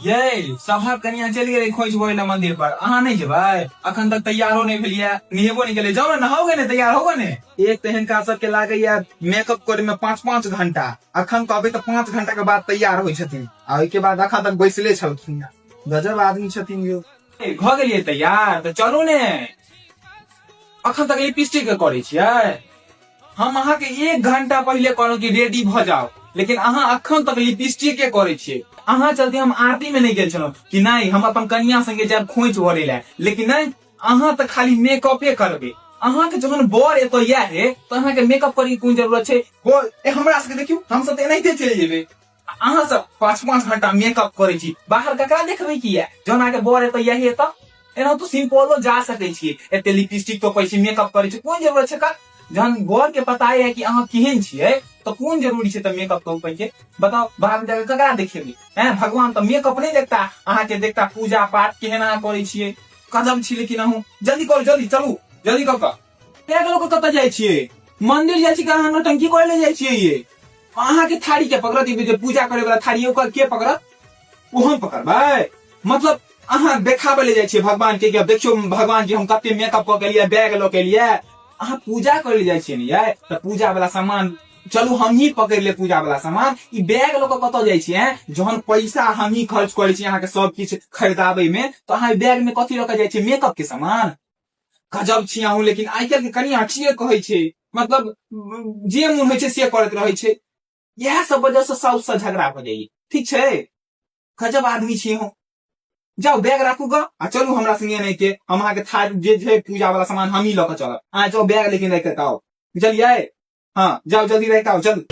ये सभा कनिया चलि गेलै खोइच बोय ला मंदिर पर, अहाँ नहीं जेबै? अखन तक तैयारो नहीं भेलियै, नहेबो नहीं केलियै। जाओ ना नहाओगे ने, तैयार होगो ने। एक तो हिनका सबके लागैया मेकअप करे में 5-5 घंटा, अखन कहबै तो 5 घंटा के बाद तैयार होइ छथिन, आ ओइ के बाद अखन तक बैसले छलखिन। गजब आदमी छथिन यो। भ गेलियै तैयार तो चलू ने। अखन तक लिपस्टिक के करे छियै? हम अहाँ के 1 घंटा पहले कहलहुँ कि रेडी भ जाओ, लेकिन अहाँ अखन तक लिपस्टिक के करे छियै। अहाँ चलते हम आरती में नहीं गेल छलहुँ कि नहीं हम अपन कन्या संगे जायब खोइच भरे ला, लेकिन नहीं, अहाँ तो खाली मेकअपे करबे। अहाँ के जखन बर एतो या है तो अहाँ के मेकअप करे की कोन जरूरत छै? हमरा सबके देखियो, हम सब तो एनाहिते चलि जेबै। अहाँ सब 5-5 घंटा मेकअप करे छी, बाहर ककरा देखबै की है? जहन अहाँ के बर एतो या है तो एना तो सिंपलो जा सकै छियै। एते लिपस्टिक तो पैसे मेकअप करे छी, कोन जरूरत छै का? जहन बर के पता है कि अहाँ केहन छियै तो कौन जरूरी छै तो मेकअप तो के बताओ? बाहर में जाकर ककरा देखेबै? हैं, भगवान तो मेकअप नहीं देखता, अहाँ के देखता पूजा पाठ केहन अहाँ करे छियै। कदम छी लेकिन अहूँ जल्दी करू, जल्दी चलू, जल्दी कऽ कऽ। एक लोग कतऽ जाइ छियै? मंदिर जाइ छी कि अहाँ नौटंकी करे ले जाइ छियै? ये अहाँ के थारी के पकड़त, ई जे पूजा करे वाला थारी ओकर के पकड़त? ओ हम पकड़बै? मतलब अहाँ देखाबे ले जाइ छियै भगवान के, देखियो भगवान जी हम कते मेकअप कऽ के एलियै, बैग लऽ के एलियै। अहाँ पूजा करे जाइ छियै ने ये, तो पूजा वाला सामान चलू हम ही पकड़ ले, पूजा वाला सामान। ई बैग लोग कतऽ जाइ छियै? जहन पैसा हम ही खर्च करे छी अहाँ के सब किछ खरीदाबे में, तो अहाँ बैग में कथी लऽ के जाइ छियै? मेकअप के सामान। गजब छी अहूँ, लेकिन आइ काल्हि के कनिया ठीके कहै छै, मतलब जे मन होइ छै से करैत रहै छै। इएह सब वजह से साउस से झगड़ा भ जाइए, ठीक छै? गजब आदमी छी अहूँ। जाओ बैग राखू ग, आ चलू हमरा संगे नहीं के, हम अहाँ के थारी जे छै पूजा वाला सामान हम ही लऽ के चलब। अहाँ जाओ बैग लेकिन राख के आओ, बुझलियै? हाँ जाओ जल्दी राख के आओ, चल।